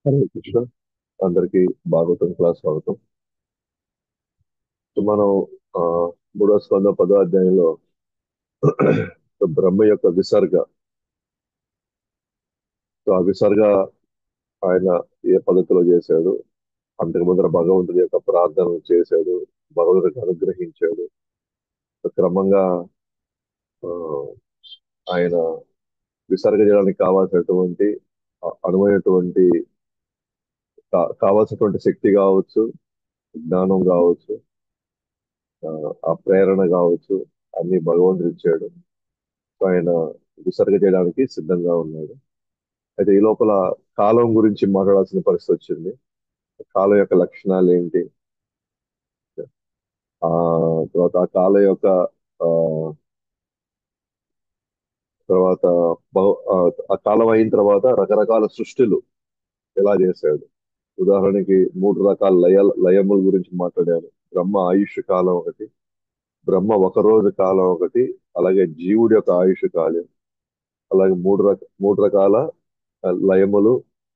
హరే కృష్ణ. అందరికీ భాగవతం క్లాస్ స్వాగతం. సో మనం ఆ, మూడో స్కంద 10వ అధ్యాయంలో సో బ్రహ్మ యొక్క విసర్గ. సో ఆ విసర్గ ఆయన ఏ పద్ధతిలో చేశాడు, అంతకు ముందర భగవంతుడి యొక్క ప్రార్థన చేశాడు, భగవంతుడికి అనుగ్రహించాడు. సో క్రమంగా ఆ, ఆయన విసర్గ చేయడానికి కావాల్సినటువంటి అనువైనటువంటి కావాల్సినటువంటి శక్తి కావచ్చు, జ్ఞానం కావచ్చు, ఆ ఆ ప్రేరణ కావచ్చు, అన్ని భగవంతుడు ఇచ్చాడు. ఆయన విసర్గ చేయడానికి సిద్ధంగా ఉన్నాడు. అయితే ఈ లోపల కాలం గురించి మాట్లాడాల్సిన పరిస్థితి వచ్చింది. కాలం యొక్క లక్షణాలు ఏంటి, ఆ తర్వాత ఆ కాలం యొక్క ఆ తర్వాత ఆ కాలం అయిన తర్వాత రకరకాల సృష్టిలు ఎలా చేశాడు. ఉదాహరణకి 3 రకాల లయముల గురించి మాట్లాడాను. బ్రహ్మ ఆయుష్ కాలం ఒకటి, బ్రహ్మ ఒక రోజు కాలం ఒకటి, అలాగే జీవుడి యొక్క ఆయుష్ కాలం, అలాగే మూడు రకాల లయములు,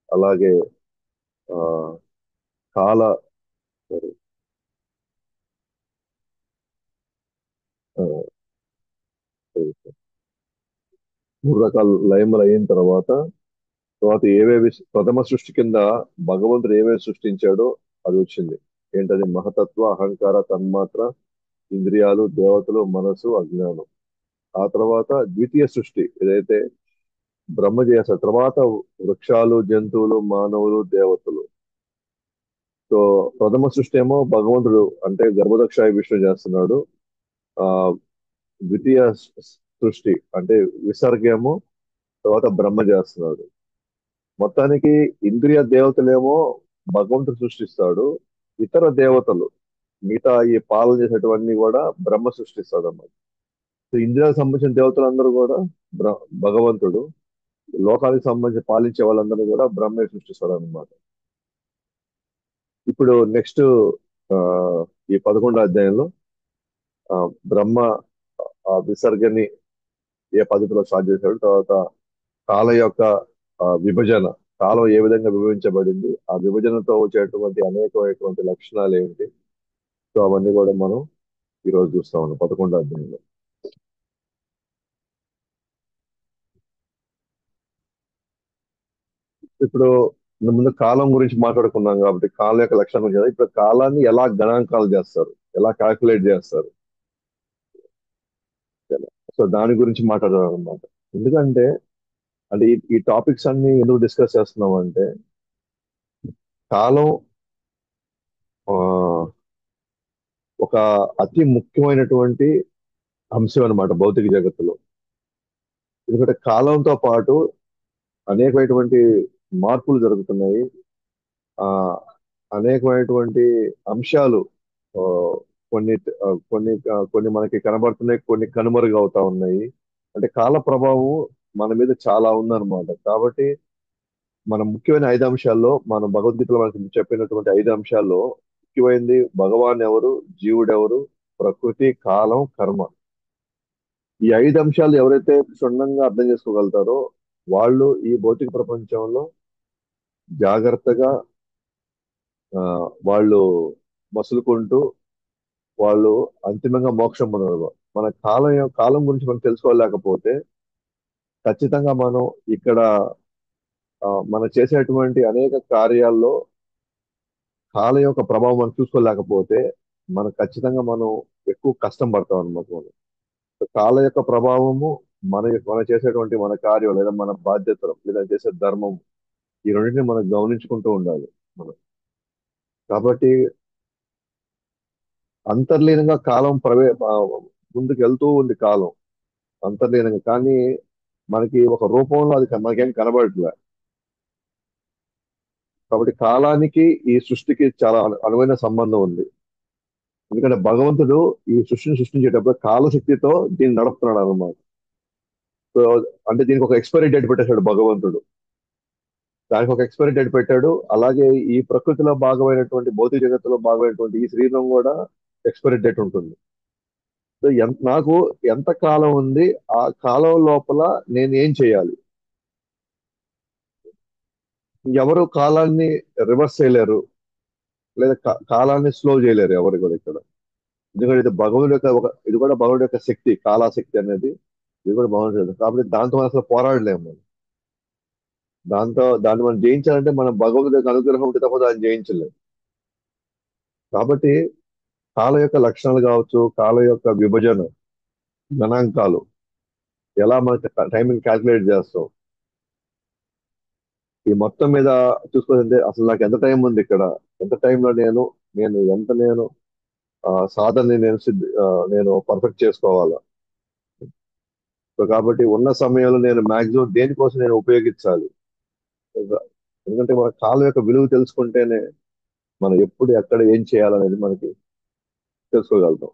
అలాగే ఆ కాల sorry, ఆ, 3 రకాల లయములు అయిన తర్వాత ఏవేవి ప్రథమ సృష్టి కింద భగవంతుడు ఏవేవి సృష్టించాడో అది వచ్చింది. ఏంటది? మహతత్వ, అహంకార, తన్మాత్ర, ఇంద్రియాలు, దేవతలు, మనసు, అజ్ఞానం. ఆ తర్వాత ద్వితీయ సృష్టి ఏదైతే బ్రహ్మ చేశాడు, తర్వాత వృక్షాలు, జంతువులు, మానవులు, దేవతలు. సో ప్రథమ సృష్టి ఏమో భగవంతుడు అంటే గర్భదక్ష విష్ణు చేస్తున్నాడు. ఆ ద్వితీయ సృష్టి అంటే విసర్గేమో తర్వాత బ్రహ్మ చేస్తున్నాడు. మొత్తానికి ఇంద్రియ దేవతలేమో భగవంతుడు సృష్టిస్తాడు. ఇతర దేవతలు మిగతా ఈ పాలన చేసేటివన్నీ కూడా బ్రహ్మ సృష్టిస్తాడు అన్నమాట. సో ఇంద్రియాలకు సంబంధించిన దేవతలందరూ కూడా భగవంతుడు, లోకానికి సంబంధించి పాలించే వాళ్ళందరూ కూడా బ్రహ్మే సృష్టిస్తాడు అనమాట. ఇప్పుడు నెక్స్ట్ ఆ ఈ 11వ అధ్యాయంలో ఆ బ్రహ్మ ఆ విసర్గని ఏ పద్ధతిలో స్టార్ట్ చేశాడు, తర్వాత కాల యొక్క విభజన, కాలం ఏ విధంగా విభజించబడింది, ఆ విభజనతో వచ్చేటువంటి అనేకమైనటువంటి లక్షణాలు ఏంటి. సో అవన్నీ కూడా మనం ఈ రోజు చూస్తా ఉన్నాం 11వ అధ్యాయంలో. ఇప్పుడు ముందు కాలం గురించి మాట్లాడుకున్నాం కాబట్టి కాలం యొక్క లక్షణం గురించి కదా. ఇప్పుడు కాలాన్ని ఎలా గణాంకాలు చేస్తారు, ఎలా క్యాల్కులేట్ చేస్తారు, సో దాని గురించి మాట్లాడాలన్నమాట. ఎందుకంటే అంటే ఈ టాపిక్స్ అన్ని ఎందుకు డిస్కస్ చేస్తున్నాం అంటే కాలం ఆ, ఒక అతి ముఖ్యమైనటువంటి అంశం అన్నమాట భౌతిక జగత్తులో. ఎందుకంటే కాలంతో పాటు అనేకమైనటువంటి మార్పులు జరుగుతున్నాయి. ఆ అనేకమైనటువంటి అంశాలు ఆ, కొన్ని కొన్ని మనకి కనబడుతున్నాయి, కొన్ని కనుమరుగవుతా ఉన్నాయి. అంటే కాల ప్రభావం మన మీద చాలా ఉందన్నమాట. కాబట్టి మన ముఖ్యమైన 5 అంశాల్లో, మన భగవద్గీతలో మనకి చెప్పినటువంటి 5 అంశాల్లో ముఖ్యమైనది భగవాన్ ఎవరు, జీవుడు ఎవరు, ప్రకృతి, కాలం, కర్మ. ఈ 5 అంశాలు ఎవరైతే క్షుణ్ణంగా అర్థం చేసుకోగలుగుతారో వాళ్ళు ఈ భౌతిక ప్రపంచంలో జాగ్రత్తగా ఆ, వాళ్ళు మసులుకుంటూ వాళ్ళు అంతిమంగా మోక్షం పొందగలరు. మన కాలం గురించి మనం తెలుసుకోలేకపోతే ఖచ్చితంగా మనం ఇక్కడ మనం చేసేటువంటి అనేక కార్యాల్లో కాలం యొక్క ప్రభావం మనం చూసుకోలేకపోతే ఖచ్చితంగా మనం ఎక్కువ కష్టం పడతాం అనమాట. మనం కాలం యొక్క ప్రభావము మనం చేసేటువంటి మన కార్యం లేదా మన బాధ్యతలు లేదా చేసే ధర్మం, ఈ రెండింటిని మనం గమనించుకుంటూ ఉండాలి మనం. కాబట్టి అంతర్లీనంగా కాలం ముందుకు వెళ్తూ ఉంది కాలం అంతర్లీనంగా. కానీ మనకి ఒక రూపంలో అది మనకేం కనబడట్లే. కాబట్టి కాలానికి ఈ సృష్టికి చాలా అనువైన సంబంధం ఉంది. ఎందుకంటే భగవంతుడు ఈ సృష్టిని సృష్టించేటప్పుడు కాలశక్తితో దీన్ని నడుపుతున్నాడు అనమాట. సో అంటే దీనికి ఒక ఎక్స్పైరీ డేట్ పెట్టేశాడు భగవంతుడు. దానికి ఒక ఎక్స్పైరీ డేట్ పెట్టాడు. అలాగే ఈ ప్రకృతిలో భాగమైనటువంటి భౌతిక జగత్తులో భాగమైనటువంటి ఈ శరీరం కూడా ఎక్స్పైరీ డేట్ ఉంటుంది. సో నాకు ఎంత కాలం ఉంది, ఆ కాలం లోపల నేను ఏం చేయాలి. ఎవరు కాలాన్ని రివర్స్ చేయలేరు, లేదా కాలాన్ని స్లో చేయలేరు ఎవరు కూడా ఇక్కడ. ఎందుకంటే ఇది భగవుడి యొక్క ఇది కూడా భగవుడి యొక్క శక్తి, కాలాశక్తి అనేది. ఇది కూడా భగవంతుడు కాబట్టి దాంతో మనం అసలు పోరాడలేము మనం. దాన్ని మనం జయించాలంటే మనం భగవంతుడి యొక్క అనుగ్రహం ఉంటే తప్ప దాన్ని జయించలేము. కాబట్టి కాలం యొక్క లక్షణాలు కావచ్చు, కాలం యొక్క విభజన, గణాంకాలు, ఎలా మనకి టైమింగ్ క్యాల్కులేట్ చేస్తాం, ఈ మొత్తం మీద చూసుకోవాలంటే అసలు నాకు ఎంత టైం ఉంది ఇక్కడ, ఎంత టైంలో నేను సాధనని నేను పర్ఫెక్ట్ చేసుకోవాలా. సో కాబట్టి ఉన్న సమయంలో నేను మాక్సిమం దేనికోసం నేను ఉపయోగించాలి. ఎందుకంటే మన కాలం యొక్క విలువ తెలుసుకుంటేనే మనం ఎప్పుడు ఎక్కడ ఏం చేయాలనేది మనకి తెలుసుకోగలుగుతాం.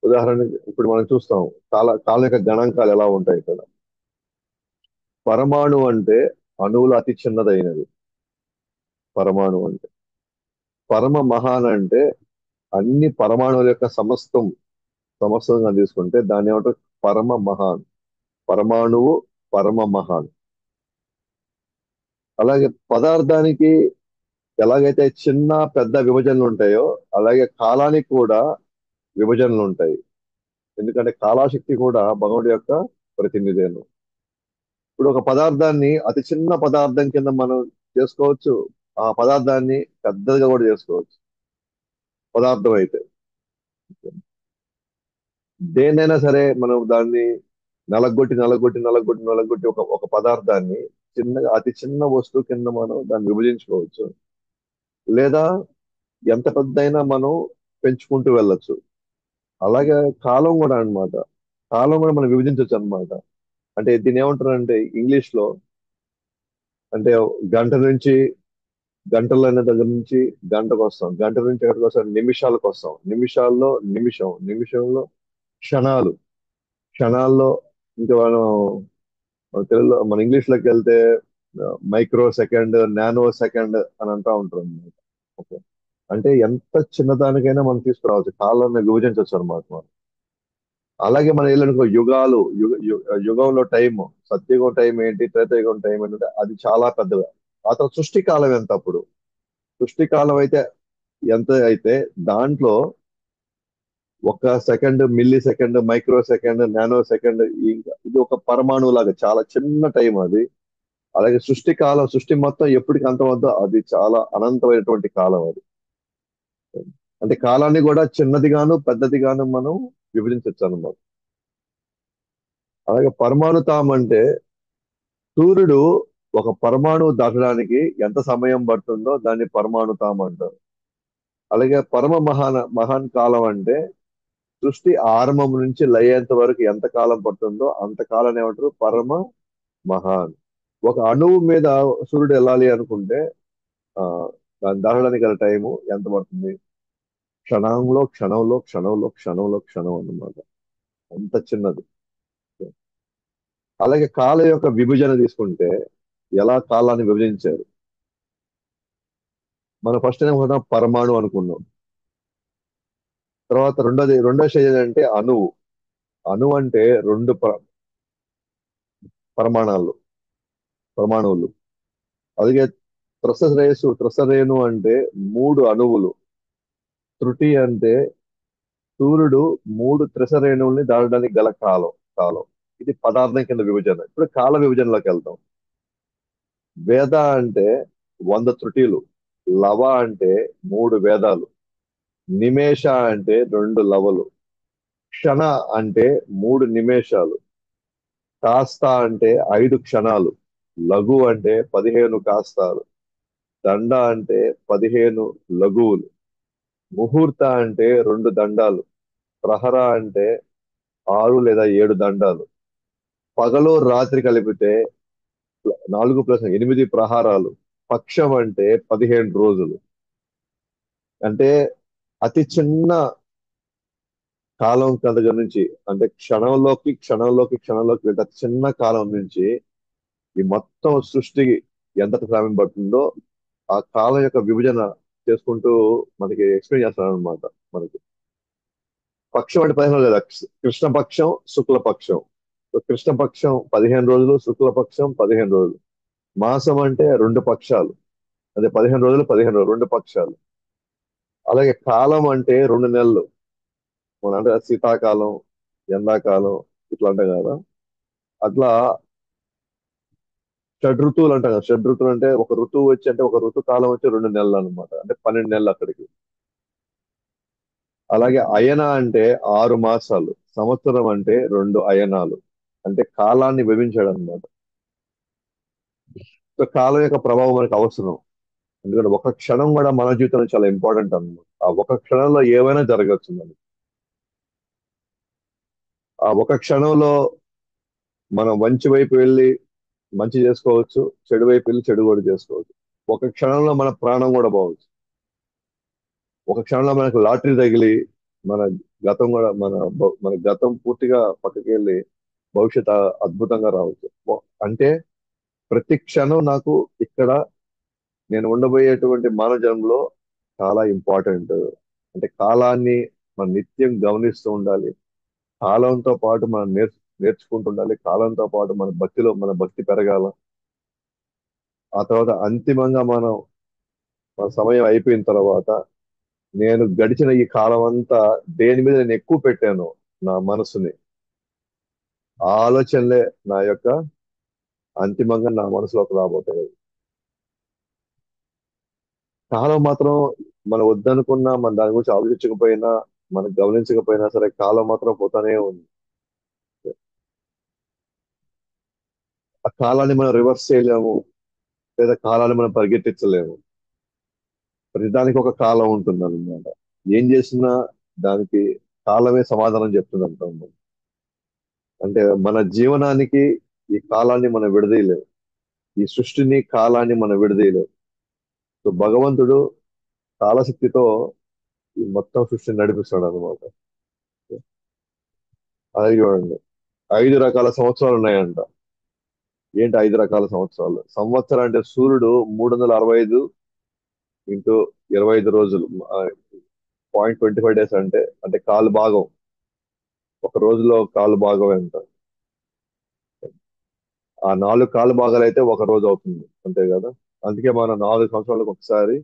ఉదాహరణకి ఇప్పుడు మనం చూస్తాం కాలం యొక్క గణాంకాలు ఎలా ఉంటాయి ఇక్కడ. పరమాణు అంటే అణువులు అతి చిన్నదైనది పరమాణు అంటే. పరమ మహాన్ అంటే అన్ని పరమాణువుల యొక్క సమస్తంగా తీసుకుంటే దాన్ని ఏమంటారు, పరమ మహాన్. పరమాణువు పరమ మహాన్. అలాగే పదార్థానికి ఎలాగైతే చిన్న పెద్ద విభజనలు ఉంటాయో, అలాగే కాలానికి కూడా విభజనలు ఉంటాయి. ఎందుకంటే కాలాశక్తి కూడా భగవంతుడి యొక్క ప్రతినిధేను. ఇప్పుడు ఒక పదార్థాన్ని అతి చిన్న పదార్థం కింద మనం చేసుకోవచ్చు, ఆ పదార్థాన్ని పెద్దదిగా కూడా చేసుకోవచ్చు. పదార్థం అయితే దేన్నైనా సరే మనం దాన్ని నలగొట్టి ఒక ఒక పదార్థాన్ని అతి చిన్న వస్తువు కింద మనం దాన్ని విభజించుకోవచ్చు. లేదా ఎంత పెద్దయినా మనం పెంచుకుంటూ వెళ్ళొచ్చు. అలాగే కాలం కూడా అన్నమాట. కాలం కూడా మనం విభజించవచ్చు అన్నమాట. అంటే దీన్ని ఏమంటారంటే ఇంగ్లీష్ లో, అంటే గంట నుంచి గంటలైన దగ్గర నుంచి గంటకు వస్తాం, గంట నుంచి ఎక్కడికి వస్తాం, నిమిషాలకు వస్తాం, నిమిషాల్లో నిమిషం, నిమిషంలో క్షణాలు, క్షణాల్లో ఇంకా మన తెలుగులో మన ఇంగ్లీష్ లోకి వెళ్తే మైక్రో సెకండ్, నానో సెకండ్ అని అంటా ఉంటారు అన్నమాట. ఓకే. అంటే ఎంత చిన్నదానికైనా మనం తీసుకురావచ్చు, కాలాన్ని విభజించవచ్చు అనమాట మనం. అలాగే మనం వెళ్ళనుకో యుగాలు, యుగంలో టైం, సత్యయుగం టైం ఏంటి, త్రేతయుగం టైం ఏంటంటే అది చాలా పెద్దగా. ఆ తర్వాత సృష్టి కాలం ఎంత అప్పుడు, సృష్టి కాలం అయితే ఎంత అయితే దాంట్లో ఒక second, milli second, micro second, nano second, ఇది ఒక పరమాణువు లాగా చాలా చిన్న టైం అది. అలాగే సృష్టి కాలం, సృష్టి మొత్తం ఎప్పటికి అంతమవుతుందో అది చాలా అనంతమైనటువంటి కాలం అది. అంటే కాలాన్ని కూడా చిన్నదిగాను పెద్దదిగాను మనం విభజించవచ్చు అన్నమాట. అలాగే పరమాణుతాం అంటే సూర్యుడు ఒక పరమాణువు దాటడానికి ఎంత సమయం పడుతుందో దాన్ని పరమాణుతాం అంటారు. అలాగే పరమ మహాన్ కాలం అంటే సృష్టి ఆరంభం నుంచి లయేంత వరకు ఎంత కాలం పడుతుందో అంత కాలం ఏమంటారు, పరమ మహాన్. ఒక అణువు మీద సూర్యుడు వెళ్ళాలి అనుకుంటే ఆ దాన్ని దాటడానికి గల టైము ఎంత పడుతుంది, క్షణం అన్నమాట. అంత చిన్నది. అలాగే కాలం యొక్క విభజన తీసుకుంటే ఎలా కాలాన్ని విభజించారు. మనం ఫస్ట్ ఏమనుకున్నాం, పరమాణు అనుకున్నాం. తర్వాత రెండో స్టేజ్ ఏంటంటే అణువు. అణువు అంటే రెండు పరమాణాలు, పరమాణువులు. అలాగే త్రసరేణు అంటే మూడు అణువులు. త్రుటి అంటే సూర్యుడు మూడు త్రిసరేణువుల్ని దాటడానికి గల కాలం. ఇది పదార్థం కింద విభజన. ఇప్పుడు కాల విభజనలోకి వెళ్తాం. వేద అంటే 100 త్రుటీలు. లవ అంటే 3 వేదాలు. నిమేష అంటే 2 లవలు. క్షణ అంటే 3 నిమేషాలు. కాస్త అంటే 5 క్షణాలు. లఘు అంటే 15 కాస్తాలు. దండ అంటే 15 లఘువులు. ముహూర్త అంటే 2 దండాలు. ప్రహర అంటే 6 లేదా 7 దండాలు. పగలు రాత్రి కలిపితే 4+8 ప్రహారాలు. పక్షం అంటే 15 రోజులు. అంటే అతి చిన్న కాలం దగ్గర నుంచి, అంటే క్షణంలోకి వెళ్తే అతి చిన్న కాలం నుంచి ఈ మొత్తం సృష్టికి ఎంత సమయం పడుతుందో ఆ కాలం యొక్క విభజన చేసుకుంటూ మనకి ఎక్స్ప్లెయిన్ చేస్తాడు అనమాట. మనకి పక్షం అంటే 15 రోజులు కదా, కృష్ణపక్షం, శుక్లపక్షం. సో కృష్ణపక్షం 15 రోజులు, శుక్లపక్షం 15 రోజులు. మాసం అంటే రెండు పక్షాలు. అదే 15 రోజులు 15 రోజులు రెండు పక్షాలు. అలాగే కాలం అంటే 2 నెలలు. మన అంటే శీతాకాలం, ఎండాకాలం ఇట్లా అంటాం కదా. అట్లా షడ్ఋతువులు అంటాం కదా. షడ్ఋతువులు అంటే ఒక ఋతువు వచ్చి అంటే ఒక ఋతుకాలం వచ్చి 2 నెలలు అనమాట. అంటే 12 నెలలు అక్కడికి. అలాగే అయన అంటే 6 మాసాలు. సంవత్సరం అంటే 2 అయనాలు. అంటే కాలాన్ని విభజించాడు అనమాట. సో కాలం యొక్క ప్రభావం మనకు అవసరం. ఎందుకంటే ఒక క్షణం కూడా మన జీవితంలో చాలా ఇంపార్టెంట్ అన్నమాట. ఆ ఒక క్షణంలో ఏమైనా జరగచ్చు మనకి. ఆ ఒక క్షణంలో మనం మంచి వైపు వెళ్ళి మంచి చేసుకోవచ్చు, చెడు వైపు వెళ్ళి చెడు కూడా చేసుకోవచ్చు. ఒక క్షణంలో మన ప్రాణం కూడా పోవచ్చు. ఒక క్షణంలో మనకు లాటరీ తగిలి మన గతం కూడా మన గతం పూర్తిగా పక్కకి వెళ్ళి భవిష్యత్ అద్భుతంగా రావచ్చు. అంటే ప్రతి క్షణం నాకు ఇక్కడ నేను ఉండబోయేటువంటి మానవ జన్మలో చాలా ఇంపార్టెంట్. అంటే కాలాన్ని మనం నిత్యం గమనిస్తూ ఉండాలి. కాలంతో పాటు మనం నేర్చుకుంటూ ఉండాలి. కాలంతో పాటు మన భక్తి పెరగాల. ఆ తర్వాత అంతిమంగా మన సమయం అయిపోయిన తర్వాత నేను గడిచిన ఈ కాలం అంతా దేని మీద నేను ఎక్కువ పెట్టాను నా మనసుని, ఆ ఆలోచనలే నా యొక్క అంతిమంగా నా మనసులోకి రాబోతాయి. కాలం మాత్రం మనం వద్దనుకున్నా, మన దాని గురించి ఆలోచించకపోయినా, మనం గమనించకపోయినా సరే కాలం మాత్రం పోతానే ఉంది. ఆ కాలాన్ని మనం రివర్స్ చేయలేము, లేదా కాలాన్ని మనం పరిగెత్తించలేము. ప్రతిదానికి ఒక కాలం ఉంటుంది అన్నమాట. ఏం చేసినా దానికి కాలమే సమాధానం చెప్తుంది అంటాం మనం. అంటే మన జీవనానికి ఈ కాలాన్ని మనం విడదీయలేము. ఈ సృష్టిని కాలాన్ని మనం విడదీయలేము. సో భగవంతుడు కాలశక్తితో ఈ మొత్తం సృష్టిని నడిపిస్తాడు అనమాట. అలాగే చూడండి, 5 రకాల సంవత్సరాలు ఉన్నాయంట. ఏంటి 5 రకాల సంవత్సరాలు? సంవత్సరం అంటే సూర్యుడు 365 ఇంటూ 25 రోజులు, 0.25 డేస్ అంటే కాలు భాగం. ఒక రోజులో కాలు భాగం ఎంత? ఆ 4 కాలు భాగాలు అయితే ఒక రోజు అవుతుంది, అంతే కదా. అందుకే మనం 4 సంవత్సరాలకు ఒకసారి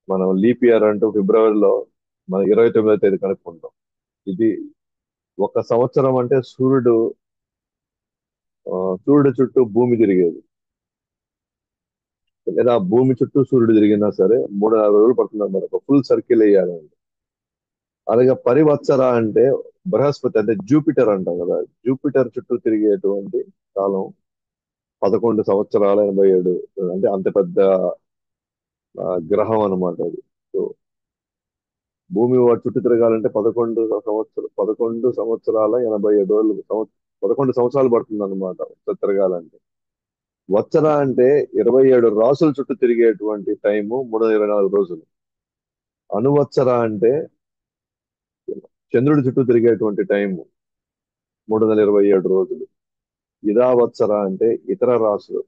మనం లీప్ ఇయర్ అంటూ ఫిబ్రవరిలో మనం 29వ తేదీ కనుక్కుంటాం. ఇది ఒక సంవత్సరం అంటే సూర్యుడు చుట్టూ భూమి తిరిగేది. లేదా భూమి చుట్టూ సూర్యుడు తిరిగినా సరే 340 రోజులు పడుతుంది అన్నమాట ఫుల్ సర్కిల్ వేయాలంటే. అలాగే పరివత్సర అంటే బృహస్పతి అంటే జూపిటర్ అంటాం కదా. జూపిటర్ చుట్టూ తిరిగేటువంటి కాలం 11 సంవత్సరాల 87. అంటే అంత పెద్ద గ్రహం అన్నమాట అది. సో భూమి వాటి చుట్టూ తిరగాలంటే 11 సంవత్సరాల 87 రోజులు 11 సంవత్సరాలు పడుతుంది అనమాట తిరగాలంటే. వత్సర అంటే 27 రాసుల చుట్టూ తిరిగేటువంటి టైము 324 రోజులు. అనువత్సర అంటే చంద్రుడి చుట్టూ తిరిగేటువంటి టైము 327 రోజులు. ఇదావత్సర అంటే ఇతర రాసులు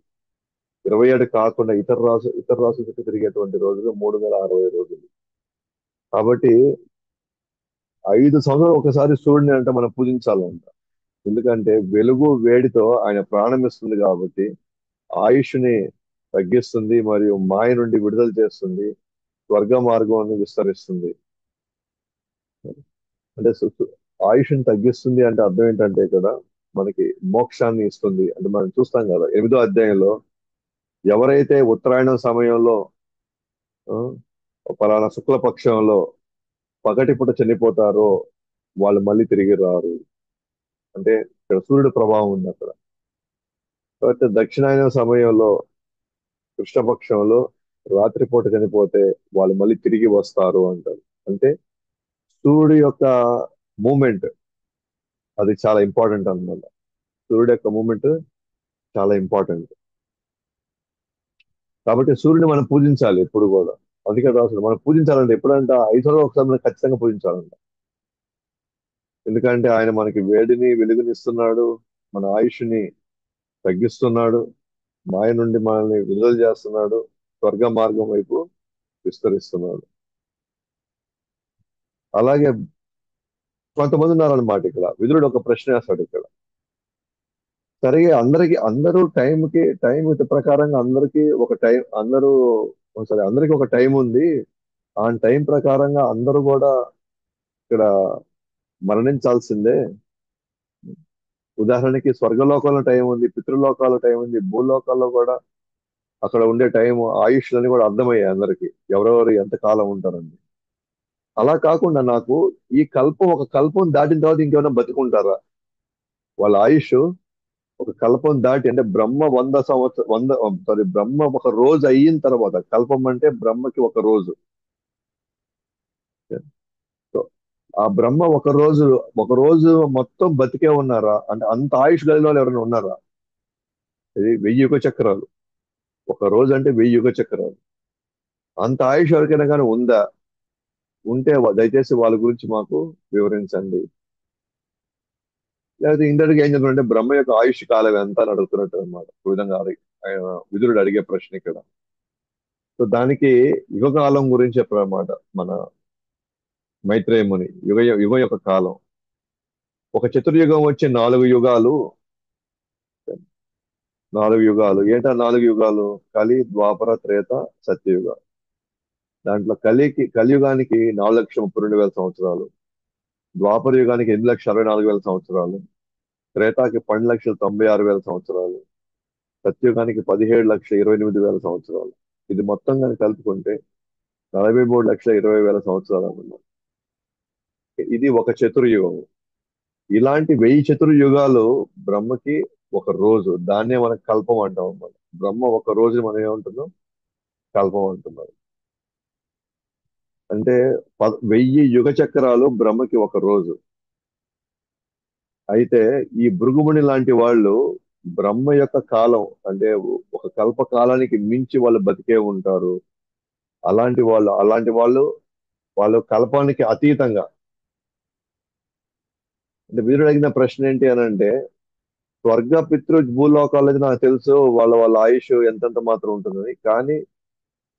27 కాకుండా ఇతర రాసుల చుట్టూ తిరిగేటువంటి రోజులు 360 రోజులు. కాబట్టి 5 సంవత్సరాలు ఒకసారి సూర్యుడిని అంటే మనం పూజించాలంట. ఎందుకంటే వెలుగు వేడితో ఆయన ప్రాణం ఇస్తుంది కాబట్టి ఆయుష్ని తగ్గిస్తుంది మరియు మాయ నుండి విడుదల చేస్తుంది. స్వర్గ మార్గాన్ని విస్తరిస్తుంది. అంటే ఆయుష్ని తగ్గిస్తుంది అంటే అర్థం ఏంటంటే ఇక్కడ మనకి మోక్షాన్ని ఇస్తుంది అంటే మనం చూస్తాం కదా 8వ అధ్యాయంలో ఎవరైతే ఉత్తరాయణం సమయంలో ఆ, పలానా శుక్లపక్షంలో పగటిపూట చనిపోతారో వాళ్ళు మళ్ళీ తిరిగి రారు. అంటే ఇక్కడ సూర్యుడు ప్రభావం ఉంది అక్కడ. కాబట్టి దక్షిణాయన సమయంలో కృష్ణపక్షంలో రాత్రిపూట చనిపోతే వాళ్ళు మళ్ళీ తిరిగి వస్తారు అంటారు. అంటే సూర్యుడు యొక్క మూమెంట్ అది చాలా ఇంపార్టెంట్ అన్నమాట. సూర్యుడు యొక్క మూమెంట్ చాలా ఇంపార్టెంట్. కాబట్టి సూర్యుని మనం పూజించాలి ఎప్పుడు కూడా. అందుకే రాసుడు మనం పూజించాలంటే ఎప్పుడంటే 5 సంవత్సరాలు ఒకసారి మనం ఖచ్చితంగా పూజించాలంట. ఎందుకంటే ఆయన మనకి వేడిని వెలుగుని ఇస్తున్నాడు, మన ఆయుష్ని తగ్గిస్తున్నాడు, మాయ నుండి మనల్ని విడుదల చేస్తున్నాడు, స్వర్గ మార్గం వైపు విస్తరిస్తున్నాడు. అలాగే కొంతమంది ఉన్నారన్నమాట ఇక్కడ. విదురుడు ఒక ప్రశ్న వేస్తాడు ఇక్కడ. సరిగా అందరికి అందరూ టైం ప్రకారంగా అందరికి ఒక టైం అందరూ సరే అందరికి ఒక టైం ఉంది. ఆ టైం ప్రకారంగా అందరూ కూడా ఇక్కడ మరణించాల్సిందే. ఉదాహరణకి స్వర్గలోకంలో టైం ఉంది, పితృలోకాల్లో టైం ఉంది, భూలోకాల్లో కూడా అక్కడ ఉండే టైం ఆయుష్లని కూడా అర్థమయ్యాయి అందరికి, ఎవరెవరు ఎంత కాలం ఉంటారండి. అలా కాకుండా నాకు ఈ కల్పం ఒక కల్పం దాటిన తర్వాత ఇంకేమైనా బతికుంటారా? వాళ్ళ ఆయుష్ ఒక కల్పం దాటి అంటే బ్రహ్మ 100 సంవత్సరం 100 సారీ బ్రహ్మ ఒక రోజు అయిన తర్వాత, కల్పం అంటే బ్రహ్మకి ఒక రోజు. సో ఆ బ్రహ్మ ఒక రోజు మొత్తం బతికే ఉన్నారా అంటే అంత ఆయుష్ కలిగిన వాళ్ళు ఎవరైనా ఉన్నారా? ఇది 1000 యుగ చక్రాలు. ఒక రోజు అంటే 1000 యుగ చక్రాలు. అంత ఆయుష్ ఎవరికైనా కానీ ఉందా? ఉంటే దయచేసి వాళ్ళ గురించి మాకు వివరించండి. లేకపోతే ఇందరికి ఏం చెప్తారంటే బ్రహ్మ యొక్క ఆయుష్ కాలం ఎంత అని అడుగుతున్నట్టు అనమాట. ఈ విధంగా ఆయన విదురుడు అడిగే ప్రశ్న ఇక్కడ. సో దానికి యుగకాలం గురించి చెప్పారన్నమాట మన మైత్రేయ ముని. యుగం యొక్క కాలం. ఒక చతుర్యుగం వచ్చి 4 యుగాలు. 4 యుగాలు ఏంటా 4 యుగాలు? కలి, ద్వాపర, త్రేత, సత్యయుగ. దాంట్లో కలియుగానికి 4,32,000 సంవత్సరాలు. ద్వాపర యుగానికి 8,64,000 సంవత్సరాలు. త్రేతాకి 12,96,000 సంవత్సరాలు. సత్యుగానికి 17,28,000 సంవత్సరాలు. ఇది మొత్తం కానీ కలుపుకుంటే 43,20,000 సంవత్సరాలు అన్నమాట. ఇది ఒక చతుర్యుగం. ఇలాంటి 1000 చతుర్యుగాలు బ్రహ్మకి ఒక రోజు. దాన్నే మనం కల్పం అంటాం అన్నమాట. బ్రహ్మ ఒక రోజు మనం ఏమంటున్నాం? కల్పం అంటున్నారు. అంటే 1000 యుగ చక్రాలు బ్రహ్మకి ఒక రోజు. అయితే ఈ భృగుముని లాంటి వాళ్ళు బ్రహ్మ యొక్క కాలం అంటే ఒక కల్ప కాలానికి మించి వాళ్ళు బతికే ఉంటారు. అలాంటి వాళ్ళు వాళ్ళు కల్పానికి అతీతంగా. అంటే వీరుడు అడిగిన ప్రశ్న ఏంటి అని అంటే, స్వర్గ పితృ భూలోకాలు అయితే నాకు తెలుసు, వాళ్ళ వాళ్ళ ఆయుష్ ఎంతెంత మాత్రం ఉంటుందని. కానీ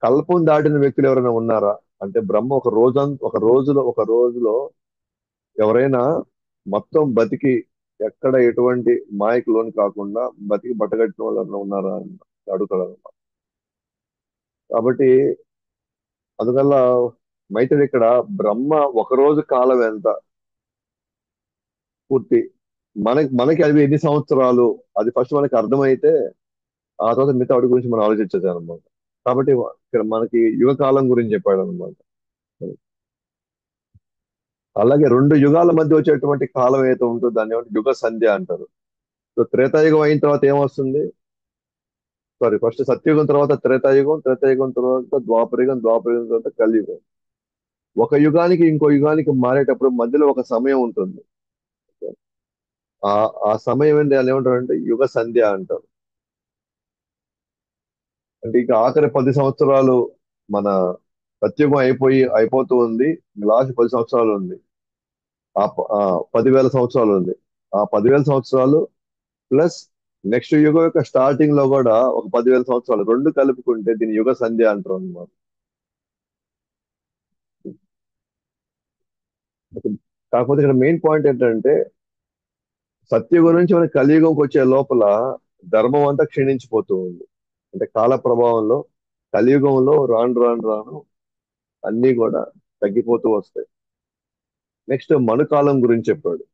కల్పం దాటిన వ్యక్తులు ఎవరైనా ఉన్నారా? అంటే బ్రహ్మ ఒక రోజులో ఎవరైనా మొత్తం బతికి ఎక్కడ ఎటువంటి మాయకు లోను కాకుండా బతికి బట్టగట్టిన వాళ్ళు ఎవరైనా ఉన్నారా అని అడుగుతాడు. కాబట్టి అందువల్ల మైత్రి ఇక్కడ బ్రహ్మ ఒక రోజు కాలం ఎంత పూర్తి, మనకి అవి ఎన్ని సంవత్సరాలు, అది ఫస్ట్ మనకి అర్థమైతే ఆ తర్వాత మిగతా వాటి గురించి మనం ఆలోచించచ్చు అనమాట. కాబట్టి ఇక్కడ మనకి యుగ కాలం గురించి చెప్పాడు అనమాట. అలాగే 2 యుగాల మధ్య వచ్చేటువంటి కాలం ఏదైతే ఉంటుందో దాన్ని ఏమంటే యుగ సంధ్య అంటారు. సో త్రేతాయుగం అయిన తర్వాత ఏమొస్తుంది? సారీ, ఫస్ట్ సత్యయుగం తర్వాత త్రేతాయుగం, త్రేతాయుగం తర్వాత ద్వాపరయుగం, ద్వాపరయుగం తర్వాత కలియుగం. ఒక యుగానికి ఇంకో యుగానికి మారేటప్పుడు మధ్యలో ఒక సమయం ఉంటుంది. ఆ ఆ సమయం ఏంటి అని ఏమంటారంటే యుగ సంధ్య అంటారు. అంటే ఇక ఆఖరి 10 సంవత్సరాలు మన సత్యుగం అయిపోతూ ఉంది. లాస్ట్ 10 సంవత్సరాలు ఉంది. ఆ 10,000 సంవత్సరాలు ఉంది. ఆ 10,000 సంవత్సరాలు ప్లస్ నెక్స్ట్ యుగం యొక్క స్టార్టింగ్ లో కూడా ఒక 10,000 సంవత్సరాలు రెండు కలుపుకుంటే దీన్ని యుగ సంధ్య అంటారు అన్నమాట. కాకపోతే ఇక్కడ మెయిన్ పాయింట్ ఏంటంటే సత్యుగం నుంచి మన కలియుగంకి వచ్చే లోపల ధర్మం అంతా క్షీణించిపోతూ ఉంది. అంటే కాల ప్రభావంలో కలియుగంలో రాను రాను రాను అన్ని కూడా తగ్గిపోతూ వస్తాయి. నెక్స్ట్ మనుకాలం గురించి చెప్పాడు.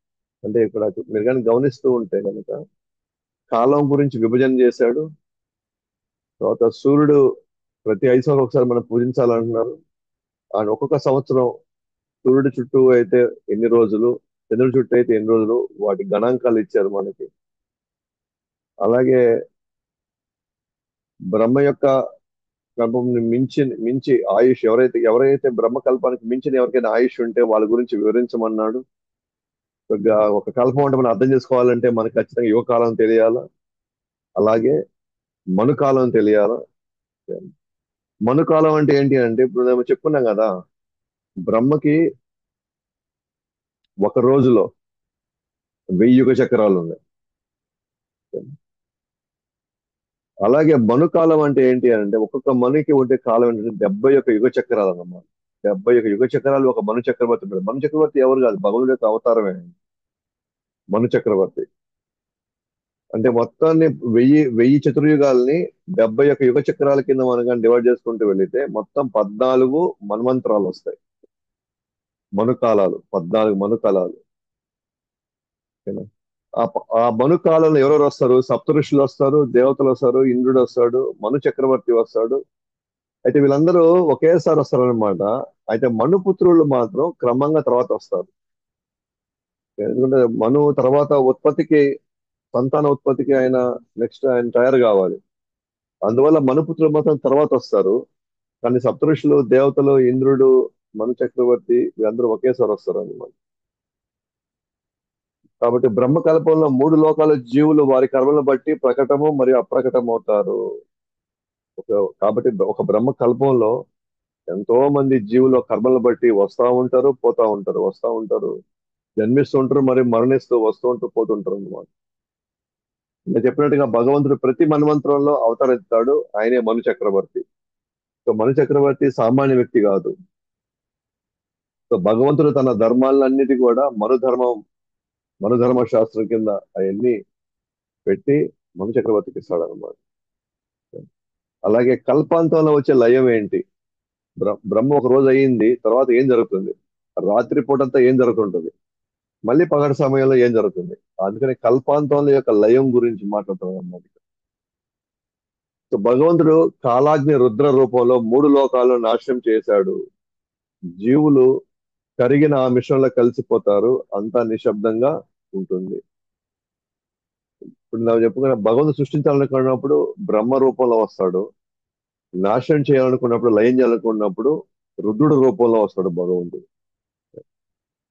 అంటే ఇక్కడ మీరు కానీ గమనిస్తూ ఉంటే కనుక కాలం గురించి విభజన చేశాడు. తర్వాత సూర్యుడు ప్రతి 5 సంవత్సరాలు ఒకసారి మనం పూజించాలంటున్నారు. అండ్ ఒక్కొక్క సంవత్సరం సూర్యుడి చుట్టూ అయితే ఎన్ని రోజులు, చంద్రుడి చుట్టూ అయితే ఎన్ని రోజులు, వాటి గణాంకాలు ఇచ్చారు మనకి. అలాగే బ్రహ్మ యొక్క కల్పం మించి ఆయుష్ ఎవరైతే బ్రహ్మకల్పానికి మించిన ఎవరికైనా ఆయుష్ ఉంటే వాళ్ళ గురించి వివరించమన్నాడు. ఒక కల్పం అంటే మనం అర్థం చేసుకోవాలంటే మనకి ఖచ్చితంగా యువకాలం తెలియాలా, అలాగే మనుకాలం తెలియాలా. మనుకాలం అంటే ఏంటి అంటే ఇప్పుడు మేము చెప్పుకున్నాం కదా, బ్రహ్మకి ఒక రోజులో 1000 యుగ చక్రాలు ఉన్నాయి. అలాగే మనుకాలం అంటే ఏంటి అంటే ఒక్కొక్క మనుకి ఉండే కాలం ఏంటంటే 71 యుగ చక్రాలు అన్నమాట. 71 యుగ చక్రాలు ఒక మను చక్రవర్తి ఉంటాడు. మను చక్రవర్తి ఎవరు కాదు, భగవంతుడి యొక్క అవతారమే మను చక్రవర్తి. అంటే మొత్తాన్ని వెయ్యి చతుర్యుగాల్ని 71 యుగ చక్రాల కింద మనం కానీ డివైడ్ చేసుకుంటూ వెళితే మొత్తం 14 మన్వంతరాలు వస్తాయి. మనుకాలాలు 14 మనుకాలాలు. ఓకేనా? ఆ మనుకాలంలో ఎవరెవరు వస్తారు? సప్త ఋషులు వస్తారు, దేవతలు వస్తారు, ఇంద్రుడు వస్తాడు, మను చక్రవర్తి వస్తాడు. అయితే వీళ్ళందరూ ఒకేసారి వస్తారనమాట. అయితే మనుపుత్రులు మాత్రం క్రమంగా తర్వాత వస్తారు. ఎందుకంటే మను తర్వాత ఉత్పత్తికి, సంతాన ఉత్పత్తికి ఆయన నెక్స్ట్ ఆయన తయారు కావాలి. అందువల్ల మనుపుత్రులు మాత్రం తర్వాత వస్తారు. కానీ సప్తఋషులు, దేవతలు, ఇంద్రుడు, మను చక్రవర్తి వీళ్ళందరూ ఒకేసారి వస్తారు అన్నమాట. కాబట్టి బ్రహ్మ కల్పంలో 3 లోకాల జీవులు వారి కర్మలను బట్టి ప్రకటము మరియు అప్రకటం అవుతారు. కాబట్టి ఒక బ్రహ్మ కల్పంలో ఎంతో మంది జీవులు కర్మలను బట్టి వస్తా ఉంటారు, పోతా ఉంటారు, వస్తా ఉంటారు, జన్మిస్తూ ఉంటారు, మరియు మరణిస్తూ వస్తూ ఉంటారు, పోతుంటారు అన్నమాట. నేను చెప్పినట్టుగా భగవంతుడు ప్రతి మన్వంతరంలో అవతరిస్తాడు. ఆయనే మను చక్రవర్తి. సో మను చక్రవర్తి సామాన్య వ్యక్తి కాదు. సో భగవంతుడు తన ధర్మాలన్నిటి కూడా మనుధర్మ శాస్త్రం కింద అవన్నీ పెట్టి మను చక్రవర్తికి ఇస్తాడు అనమాట. అలాగే కల్పాంతంలో వచ్చే లయం ఏంటి? బ్రహ్మ ఒక రోజు అయ్యింది, తర్వాత ఏం జరుగుతుంది? రాత్రి పూటంతా ఏం జరుగుతుంటది? మళ్ళీ పగటి సమయంలో ఏం జరుగుతుంది? అందుకని కల్పాంతంలో యొక్క లయం గురించి మాట్లాడుతున్నాం అన్నమాట. సో భగవంతుడు కాలాగ్ని రుద్ర రూపంలో 3 లోకాలను నాశనం చేశాడు. జీవులు కరిగిన ఆ మిశ్రమంలో కలిసిపోతారు. అంతా నిశ్శబ్దంగా ఉంటుంది. ఇప్పుడు ನಾವು చెప్పుకున్న భగవంతుడు సృష్టించాలనుకున్నప్పుడు బ్రహ్మ రూపంలో వస్తాడు. నాశనం చేయాలనుకున్నప్పుడు, లయం చేయాలనుకున్నప్పుడు రుద్రుడు రూపంలో వస్తాడు భగవంతుడు.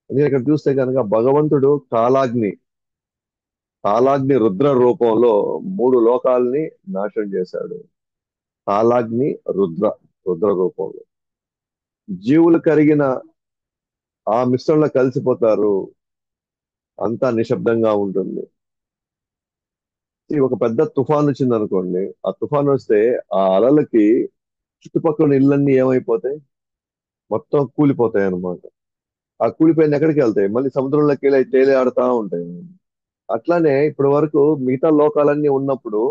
అందుకే ఇక్కడ చూస్తే కనుక భగవంతుడు కాలాగ్ని రుద్ర రూపంలో 3 లోకాలని నాశనం చేశాడు. కాలాగ్ని రుద్ర రూపంలో జీవులు కరిగిన ఆ మిశ్రమంలో కలిసిపోతారు. అంతా నిశ్శబ్దంగా ఉంటుంది. ఈ ఒక పెద్ద తుఫాన్ వచ్చింది అనుకోండి. ఆ తుఫాన్ వస్తే ఆ అలలకి చుట్టుపక్కల ఉన్న ఇళ్ళన్నీ ఏమైపోతాయి? మొత్తం కూలిపోతాయి అన్నమాట. ఆ కూలిపోయిన ఎక్కడికి వెళ్తాయి? మళ్ళీ సముద్రంలోకి వెళ్ళి తేలి ఆడుతా ఉంటాయి. అట్లానే ఇప్పటి వరకు మిగతా లోకాలన్నీ ఉన్నప్పుడు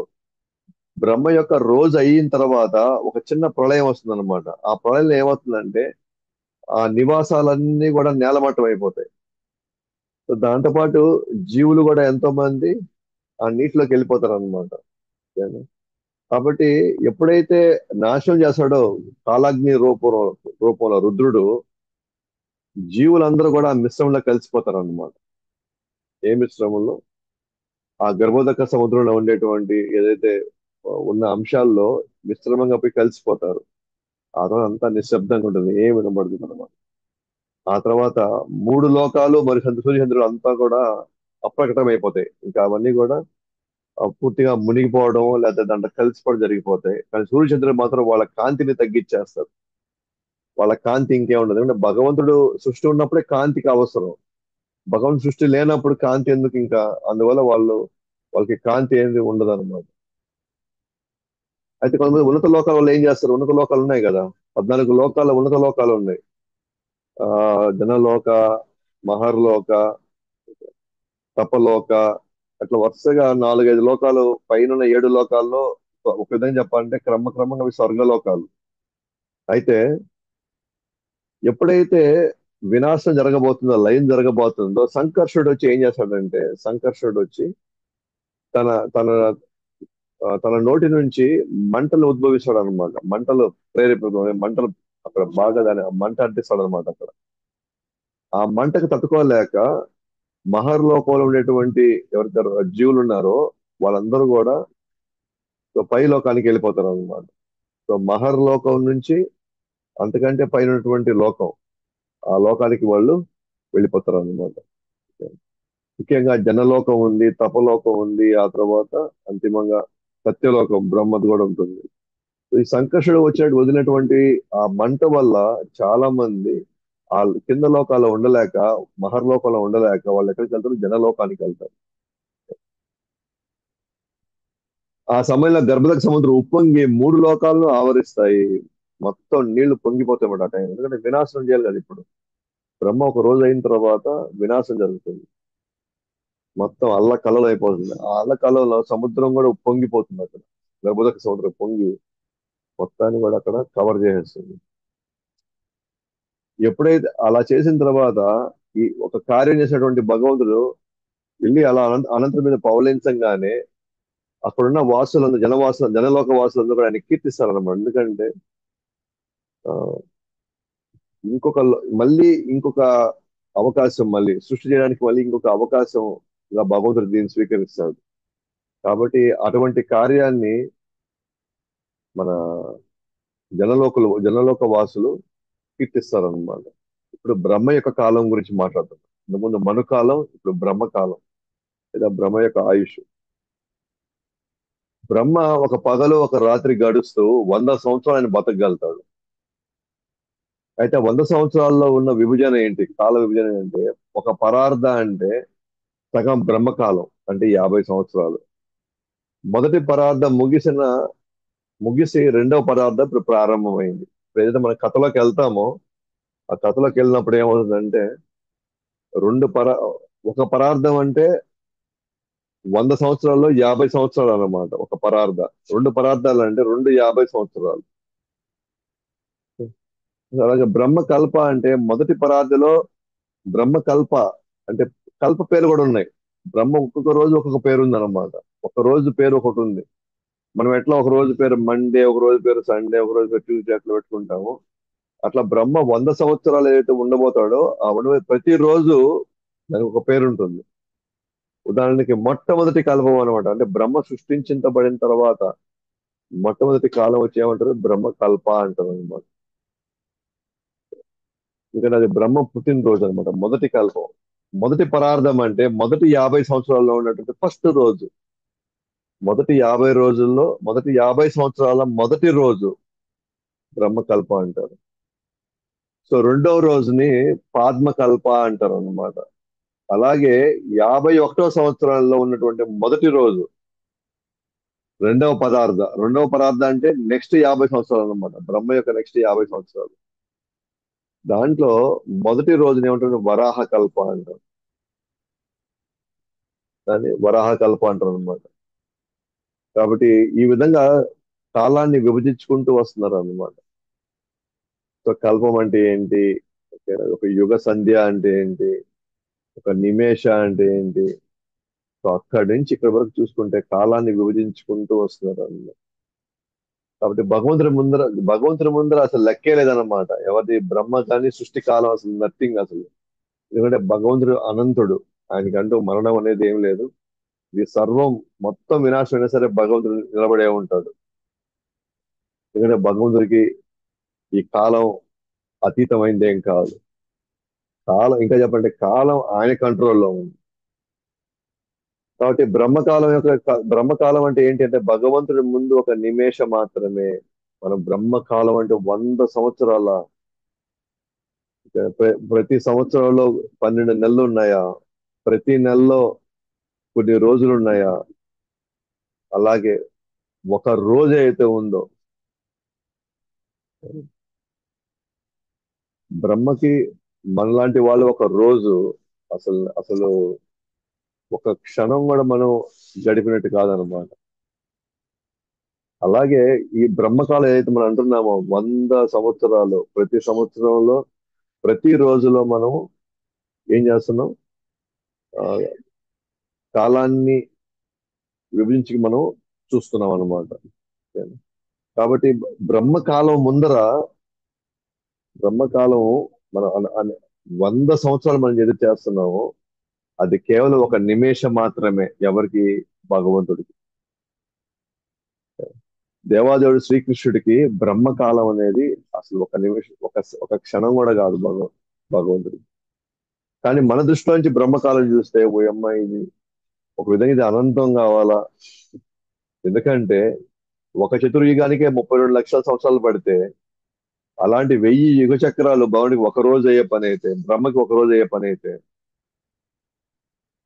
బ్రహ్మ యొక్క రోజు అయిన తర్వాత ఒక చిన్న ప్రళయం వస్తుంది అనమాట. ఆ ప్రళయంలో ఏమవుతుందంటే ఆ నివాసాలన్నీ కూడా నేలమట్టం అయిపోతాయి. సో దాంతో పాటు జీవులు కూడా ఎంతో మంది ఆ నీటిలోకి వెళ్ళిపోతారు అనమాట. కాబట్టి ఎప్పుడైతే నాశనం చేస్తాడో కాలాగ్ని రూపంలో రుద్రుడు, జీవులందరూ కూడా ఆ మిశ్రమంలో కలిసిపోతారు అన్నమాట. ఏ మిశ్రమంలో? ఆ గర్భోదక సముద్రంలో ఉండేటువంటి ఏదైతే ఉన్న అంశాల్లో మిశ్రమంగా పోయి కలిసిపోతారు. ఆ తర్వాత అంతా నిశ్శబ్దంగా ఉంటుంది, ఏమి వినబడుతుంది అనమాట. ఆ తర్వాత 3 లోకాలు మరియు సూర్యచంద్రులు అంతా కూడా అప్రకటం అయిపోతాయి. ఇంకా అవన్నీ కూడా పూర్తిగా మునిగిపోవడం లేదా దాంట్లో కలిసిపోవడం జరిగిపోతాయి. కానీ సూర్యచంద్రులు మాత్రం వాళ్ళ కాంతిని తగ్గించేస్తారు. వాళ్ళ కాంతి ఇంకేముండదు. ఎందుకంటే భగవంతుడు సృష్టి ఉన్నప్పుడే కాంతికి అవసరం. భగవంతుడు సృష్టి లేనప్పుడు కాంతి ఎందుకు ఇంకా? అందువల్ల వాళ్ళకి కాంతి ఏంది ఉండదు అనమాట. అయితే కొంతమంది ఉన్నత లోకాల వాళ్ళు ఏం చేస్తారు? ఉన్నత లోకాలు ఉన్నాయి కదా, 14 లోకాల ఉన్నత లోకాలు ఉన్నాయి. ఆ జనలోక, మహర్లోక, తపలోక, అట్లా వరుసగా 4, 5 లోకాలు, పైన 7 లోకాల్లో ఒక విధంగా చెప్పాలంటే క్రమంగా అవి స్వర్గలోకాలు. అయితే ఎప్పుడైతే వినాశం జరగబోతుందో, లయం జరగబోతుందో, సంకర్షుడు వచ్చి ఏం చేస్తాడంటే, సంకర్షుడు వచ్చి తన తన తన నోటి నుంచి మంటలు ఉద్భవిస్తాడు అనమాట. మంటలు మంటలు అక్కడ బాగా దాని మంట అంటిస్తాడు అనమాట అక్కడ. ఆ మంటకు తట్టుకోలేక మహర్లోకంలో ఉండేటువంటి ఎవరైతే జీవులు ఉన్నారో వాళ్ళందరూ కూడా పై లోకానికి వెళ్ళిపోతారు అనమాట. సో మహర్ లోకం నుంచి అంతకంటే పైన ఉన్నటువంటి లోకం, ఆ లోకానికి వాళ్ళు వెళ్ళిపోతారు అనమాట. ముఖ్యంగా జనలోకం ఉంది, తపలోకం ఉంది, ఆ తర్వాత అంతిమంగా సత్యలోకం బ్రహ్మది కూడా ఉంటుంది. ఈ సంకర్షణ వచ్చినట్టు వదిలినటువంటి ఆ మంట వల్ల చాలా మంది ఆ కింద లోకాల్లో ఉండలేక, మహర్లోకంలో ఉండలేక వాళ్ళు ఎక్కడికి వెళ్తారు? జనలోకానికి వెళ్తారు. ఆ సమయంలో గర్భదక సముద్రం ఉప్పొంగి 3 లోకాలను ఆవరిస్తాయి. మొత్తం నీళ్లు పొంగిపోతాయి ఆ టైం. ఎందుకంటే వినాశనం చేయాలి కదా ఇప్పుడు. బ్రహ్మ ఒక రోజు అయిన తర్వాత వినాశం జరుగుతుంది. మొత్తం అల్లకల్లోలం అయిపోతుంది. ఆ అల్లకల్లోలం సముద్రం కూడా పొంగిపోతుంది అక్కడ. లేకపోతే సముద్రం పొంగి మొత్తాన్ని కూడా అక్కడ కవర్ చేసేస్తుంది. ఎప్పుడైతే అలా చేసిన తర్వాత ఈ ఒక కార్యం చేసినటువంటి భగవంతుడు వెళ్ళి అలా అనంతరం మీద పవలించంగానే అక్కడున్న వాసులందరూ జనలోక వాసులందరూ కూడా ఆయన కీర్తిస్తారన్నమాట. ఎందుకంటే ఆ, మళ్ళీ ఇంకొక అవకాశం, మళ్ళీ సృష్టి చేయడానికి మళ్ళీ ఇంకొక అవకాశం ఇలా భగవంతుడు దీన్ని స్వీకరిస్తాడు. కాబట్టి అటువంటి కార్యాన్ని మన జనలోక వాసులు కీర్తిస్తారన్నమాట. ఇప్పుడు బ్రహ్మ యొక్క కాలం గురించి మాట్లాడుతున్నాం. ఇంతకుముందు మను కాలం, ఇప్పుడు బ్రహ్మ కాలం లేదా బ్రహ్మ యొక్క ఆయుష్. బ్రహ్మ ఒక పగలు ఒక రాత్రి గడుస్తూ 100 సంవత్సరాలు ఆయన బతకగలుగుతాడు. అయితే 100 సంవత్సరాల్లో ఉన్న విభజన ఏంటి, కాల విభజన అంటే ఒక పరార్ధ అంటే సగం బ్రహ్మకాలం అంటే 50 సంవత్సరాలు. మొదటి పరార్థం ముగిసి రెండవ పరార్థం ఇప్పుడు ప్రారంభమైంది. ఇప్పుడు ఏదైతే మన కథలోకి వెళ్తామో ఆ కథలోకి వెళ్ళినప్పుడు ఏమవుతుందంటే రెండు పరా ఒక పరార్థం అంటే 100 సంవత్సరాల్లో 50 సంవత్సరాలు అన్నమాట ఒక పరార్థ. రెండు పరార్థాలు అంటే రెండు 50 సంవత్సరాలు. అలాగే బ్రహ్మకల్ప అంటే మొదటి పరార్థలో బ్రహ్మకల్ప అంటే కల్ప పేరు కూడా ఉన్నాయి. బ్రహ్మ ఒక్కొక్క రోజు ఒక్కొక్క పేరు ఉంది అనమాట. ఒక రోజు పేరు ఒకటి ఉంది. మనం ఎట్లా ఒక రోజు పేరు మండే, ఒక రోజు పేరు సండే, ఒక రోజు పేరు ట్యూస్డే అట్లా పెట్టుకుంటాము. అట్లా బ్రహ్మ 100 సంవత్సరాలు ఏదైతే ఉండబోతాడో ఆ ఉండబోయే ప్రతి రోజు దానికి ఒక పేరు ఉంటుంది. ఉదాహరణకి మొట్టమొదటి కల్పం అనమాట. అంటే బ్రహ్మ సృష్టించబడిన తర్వాత మొట్టమొదటి కాలం వచ్చి ఏమంటారు, బ్రహ్మ కల్ప అంటారు అనమాట. ఎందుకంటే అది బ్రహ్మ పుట్టినరోజు అనమాట, మొదటి కల్పం. మొదటి పరార్థం అంటే మొదటి 50 సంవత్సరాల్లో ఉన్నటువంటి ఫస్ట్ రోజు. మొదటి 50 సంవత్సరాల మొదటి రోజు బ్రహ్మకల్ప అంటారు. సో రెండవ రోజుని పాద్మకల్ప అంటారు అన్నమాట. అలాగే 51వ సంవత్సరంలో ఉన్నటువంటి మొదటి రోజు రెండవ పదార్థ అంటే నెక్స్ట్ 50 సంవత్సరాలు అన్నమాట. బ్రహ్మ యొక్క నెక్స్ట్ 50 సంవత్సరాలు. దాంట్లో మొదటి రోజుని ఏమంటారు, వరాహ కల్ప అంటారు. దాన్ని వరాహ కల్ప అంటారు అనమాట. కాబట్టి ఈ విధంగా కాలాన్ని విభజించుకుంటూ వస్తున్నారు అన్నమాట. సో కల్పం అంటే ఏంటి, ఓకేనా? ఒక యుగ సంధ్య అంటే ఏంటి, ఒక నిమేష అంటే ఏంటి. సో అక్కడి నుంచి ఇక్కడి వరకు చూసుకుంటే కాలాన్ని విభజించుకుంటూ వస్తున్నారు అన్నమాట. కాబట్టి భగవంతుడి ముందర అసలు లెక్కే లేదన్నమాట. ఎవరిది బ్రహ్మ కానీ సృష్టి కాలం అసలు నథింగ్ అసలు. ఎందుకంటే భగవంతుడు అనంతుడు. ఆయనకంటూ మరణం అనేది ఏం లేదు. ఇది సర్వం మొత్తం వినాశం అయినా సరే భగవంతుడు నిలబడే ఉంటాడు. ఎందుకంటే భగవంతుడికి ఈ కాలం అతీతమైంది ఏం కాదు. కాలం ఇంకా చెప్పంటే కాలం ఆయన కంట్రోల్లో ఉంది. కాబట్టి బ్రహ్మకాలం అంటే ఏంటి అంటే భగవంతుడి ముందు ఒక నిమేషం మాత్రమే. మనం బ్రహ్మకాలం అంటే 100 సంవత్సరాల. ప్రతి సంవత్సరంలో 12 నెలలు ఉన్నాయా, ప్రతి నెలలో కొన్ని రోజులు ఉన్నాయా, అలాగే ఒక రోజు అయితే ఉందో బ్రహ్మకి మనలాంటి వాళ్ళు ఒక రోజు అసలు అసలు ఒక క్షణం కూడా మనం గడిపినట్టు కాదనమాట. అలాగే ఈ బ్రహ్మకాలం ఏదైతే మనం అంటున్నామో 100 సంవత్సరాలు, ప్రతి సంవత్సరంలో ప్రతి రోజులో మనం ఏం చేస్తున్నాం, ఆ, కాలాన్ని విభజించి మనం చూస్తున్నాం అనమాట. కాబట్టి బ్రహ్మకాలం మనం 100 సంవత్సరాలు మనం ఎదురు చేస్తున్నాము. అది కేవలం ఒక నిమేషం మాత్రమే ఎవరికి, భగవంతుడికి. దేవాదేవుడు శ్రీకృష్ణుడికి బ్రహ్మకాలం అనేది అసలు ఒక నిమిషం, ఒక క్షణం కూడా కాదు భగవంతుడికి. కానీ మన దృష్టిలో నుంచి బ్రహ్మకాలం చూస్తే ఓ అమ్మాయి ఇది ఒక విధంగా ఇది అనంతం కావాలా. ఎందుకంటే ఒక చతుర్యుగానికే 32 లక్షల సంవత్సరాలు పడితే అలాంటి 1000 యుగ చక్రాలు భవనికి ఒక రోజు అయ్యే పని అయితే, బ్రహ్మకి ఒక రోజు అయ్యే పని అయితే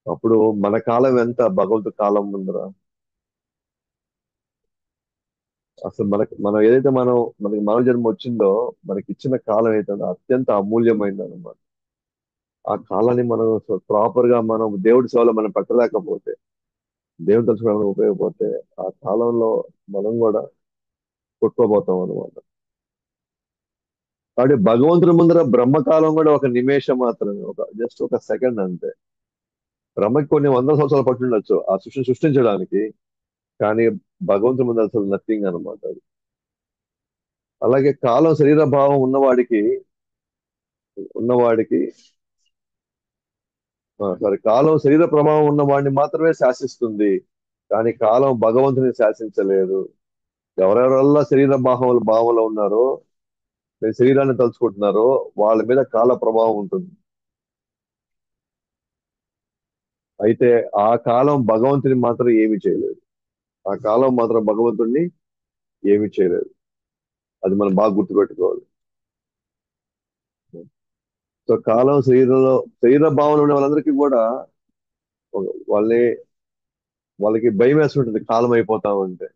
అప్పుడు మన కాలం ఎంత భగవంతుడి కాలం ముందర. అసలు మనం ఏదైతే మనకి మానవ జన్మ వచ్చిందో మనకి ఇచ్చిన కాలం అయితే అత్యంత అమూల్యమైనది అనమాట. ఆ కాలాన్ని మనం ప్రాపర్ గా మనం దేవుడి సేవలో మనం పెట్టలేకపోతే, దేవుని తలుచుకోవడానికి ఉపయోగపోతే, ఆ కాలంలో మనం కూడా కొట్టుకోబోతాం అనమాట. కాబట్టి భగవంతుని ముందర బ్రహ్మకాలం కూడా ఒక నిమేషం మాత్రమే, ఒక జస్ట్ ఒక సెకండ్ అంతే. బ్రహ్మకి కొన్ని వందల సంవత్సరాలు పట్టుండొచ్చు ఆ సృష్టిని సృష్టించడానికి, కానీ భగవంతుని ముందర అసలు నథింగ్ అనమాట అది. అలాగే కాలం శరీర భావం ఉన్నవాడికి సారీ, కాలం శరీర ప్రభావం ఉన్న వాడిని మాత్రమే శాసిస్తుంది, కానీ కాలం భగవంతుని శాసించలేదు. ఎవరెవరల్లా శరీర భావంలో ఉన్నారో, మీరు శరీరాన్ని తలుచుకుంటున్నారో, వాళ్ళ మీద కాల ప్రభావం ఉంటుంది. అయితే ఆ కాలం భగవంతుని మాత్రం ఏమీ చేయలేదు. ఆ కాలం మాత్రం భగవంతుడిని ఏమీ చేయలేదు. అది మనం బాగా గుర్తుపెట్టుకోవాలి. సో కాలం శరీర భావన ఉన్న వాళ్ళందరికీ కూడా వాళ్ళని వాళ్ళకి భయం వేస్తుంటుంది కాలం అయిపోతా ఉంటే.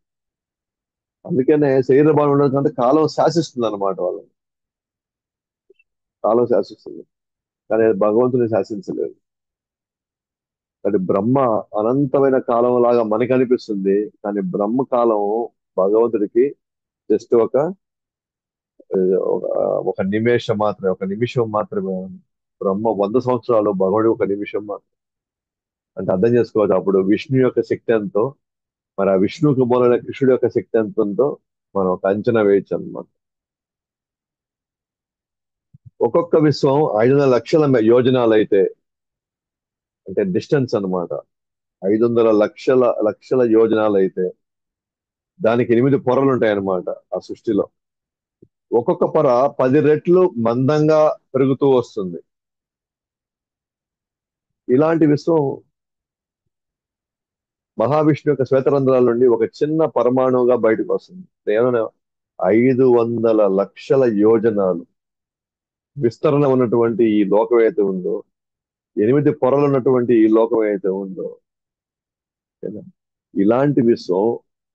అందుకనే శరీర భావన ఉండదు, కాలం శాసిస్తుంది అనమాట వాళ్ళని. కాలం శాసిస్తుంది, కానీ అది భగవంతుని శాసించలేదు. అది బ్రహ్మ అనంతమైన కాలం లాగా మనకి అనిపిస్తుంది, కానీ బ్రహ్మ కాలం భగవంతుడికి జస్ట్ ఒక ఒక నిమేషం మాత్రమే, ఒక నిమిషం మాత్రమే. బ్రహ్మ 100 సంవత్సరాలు, భగవానుడు ఒక నిమిషం మాత్రం. అంటే అర్థం చేసుకోవచ్చు అప్పుడు విష్ణు యొక్క శక్తి ఎంతో, మరి ఆ విష్ణువుకి మూలైన కృష్ణుడి యొక్క శక్తి ఎంత ఉందో మనం ఒక అంచనా వేయచ్చు అనమాట. ఒక్కొక్క విశ్వం 500 లక్షల యోజనాలు అయితే, అంటే డిస్టెన్స్ అన్నమాట. 500 లక్షల యోజనాలు అయితే దానికి 8 పొరలు ఉంటాయి అన్నమాట ఆ సృష్టిలో. ఒక్కొక్క పొర 10 రెట్లు మందంగా పెరుగుతూ వస్తుంది. ఇలాంటి విశ్వం మహావిష్ణు యొక్క శ్వేతరంధ్రాల నుండి ఒక చిన్న పరమాణువుగా బయటకు వస్తుంది. కేవలం 500 లక్షల యోజనాలు విస్తరణ ఉన్నటువంటి ఈ లోకం ఏదైతే ఉందో, 8 పొరలు ఉన్నటువంటి ఈ లోకం ఏదైతే ఉందో, ఓకేనా? ఇలాంటి విశ్వం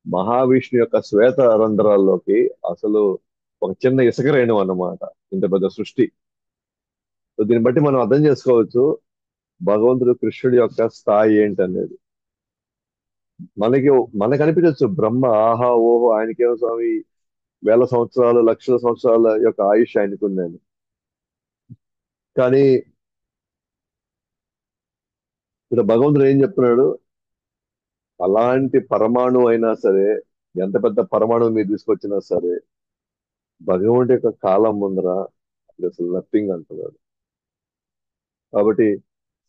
మహావిష్ణు యొక్క శ్వేత రంధ్రాల్లోకి అసలు ఒక చిన్న ఇసుక రేణువు అన్నమాట, ఇంత పెద్ద సృష్టి. సో దీన్ని బట్టి మనం అర్థం చేసుకోవచ్చు భగవంతుడు కృష్ణుడి యొక్క స్థాయి ఏంటనేది. మనకి మనకు అనిపించవచ్చు బ్రహ్మ ఆహా ఓహో ఆయనకేమో స్వామి వేల సంవత్సరాలు లక్షల సంవత్సరాల యొక్క ఆయుష్ ఆయనకుందని. కానీ ఇక్కడ భగవంతుడు ఏం చెప్తున్నాడు, అలాంటి పరమాణు అయినా సరే, ఎంత పెద్ద పరమాణువు మీరు తీసుకొచ్చినా సరే, భగవంతుడి యొక్క కాలం ముందర అది అసలు నథింగ్ అంటున్నాడు. కాబట్టి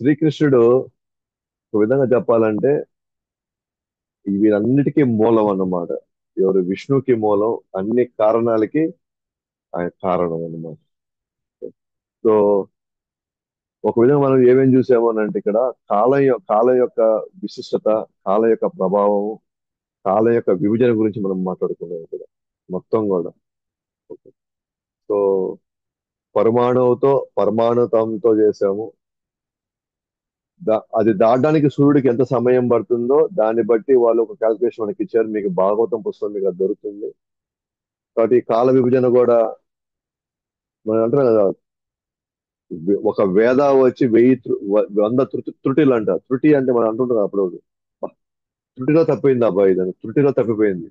శ్రీకృష్ణుడు ఒక విధంగా చెప్పాలంటే వీరన్నిటికీ మూలం అన్నమాట. ఎవరు విష్ణువుకి మూలం, అన్ని కారణాలకి ఆయన కారణం అన్నమాట. సో ఒక విధంగా మనం ఏమేం చూసాము అని అంటే, ఇక్కడ కాలం యొక్క విశిష్టత, కాలం యొక్క ప్రభావం, కాలం యొక్క విభజన గురించి మనం మాట్లాడుకున్నాం ఇక్కడ మొత్తం కూడా. సో పరమాణుతంతో చేసాము. అది దాటడానికి సూర్యుడికి ఎంత సమయం పడుతుందో దాన్ని బట్టి వాళ్ళు ఒక క్యాల్కులేషన్ మనకి ఇచ్చారు. మీకు భాగవతం పుస్తకం మీకు అది దొరుకుతుంది. కాబట్టి ఈ కాల విభజన కూడా మనం అంటారు కదా, ఒక వేద వచ్చి 100 త్రుటిలు అంట. త్రుటి అంటే మనం అంటుంటాం అప్పుడు, "అబ్బా, త్రుటిలో తప్పింది అబ్బాయి, ఇది త్రుటిలో తప్పిపోయింది.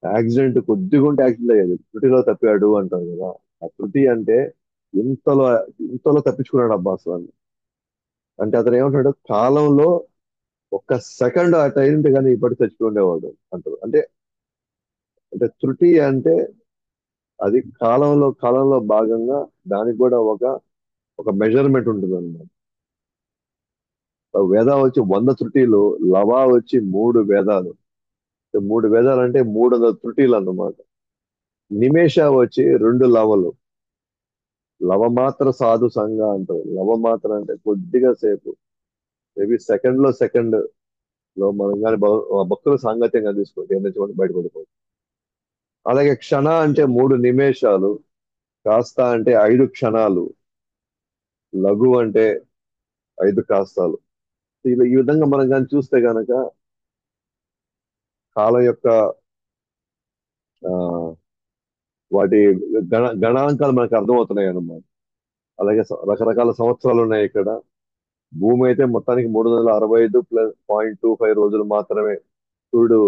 యాక్సిడెంట్ కొద్దిగా ఉంటే యాక్సిడెంట్ అయ్యేది, త్రుటిలో తప్పాడు అంటారు కదా. ఆ త్రుటి అంటే ఇంతలో ఇంతలో తప్పించుకున్నాడు అబ్బా అసలు అని. అంటే అతను ఏమంటాడు, కాలంలో ఒక్క సెకండ్ అటు అయింది కానీ ఇప్పటికి చచ్చిపోయి ఉండేవాడు అంటారు. అంటే అంటే త్రుటి అంటే అది కాలంలో భాగంగా దానికి కూడా ఒక మెజర్మెంట్ ఉంటుంది అన్నమాట. వేద వచ్చి 100 త్రుటీలు, లవ వచ్చి 3 వేదాలు. 3 వేదాలు అంటే 300 త్రుటీలు అన్నమాట. నిమేష వచ్చి 2 లవలు. లవమాత్ర సాధు సంఘ అంటారు. లవమాత్ర అంటే కొద్దిగా సేపు, మేబీ సెకండ్ లో మనం కానీ భక్తుల సాంగత్యంగా తీసుకుంటే ఎన్ని చూడండి బయటపడిపోతుంది. అలాగే క్షణ అంటే 3 నిమేషాలు, కాస్త అంటే 5 క్షణాలు, లఘు అంటే 5 కాస్తాలు. ఈ విధంగా మనం కానీ చూస్తే గనక కాలం యొక్క ఆ, వాటి గణాంకాలు మనకు అర్థమవుతున్నాయి అన్నమాట. అలాగే రకరకాల సంవత్సరాలు ఉన్నాయి ఇక్కడ. భూమి అయితే మొత్తానికి 365+0.25 రోజులు మాత్రమే సూర్యుడు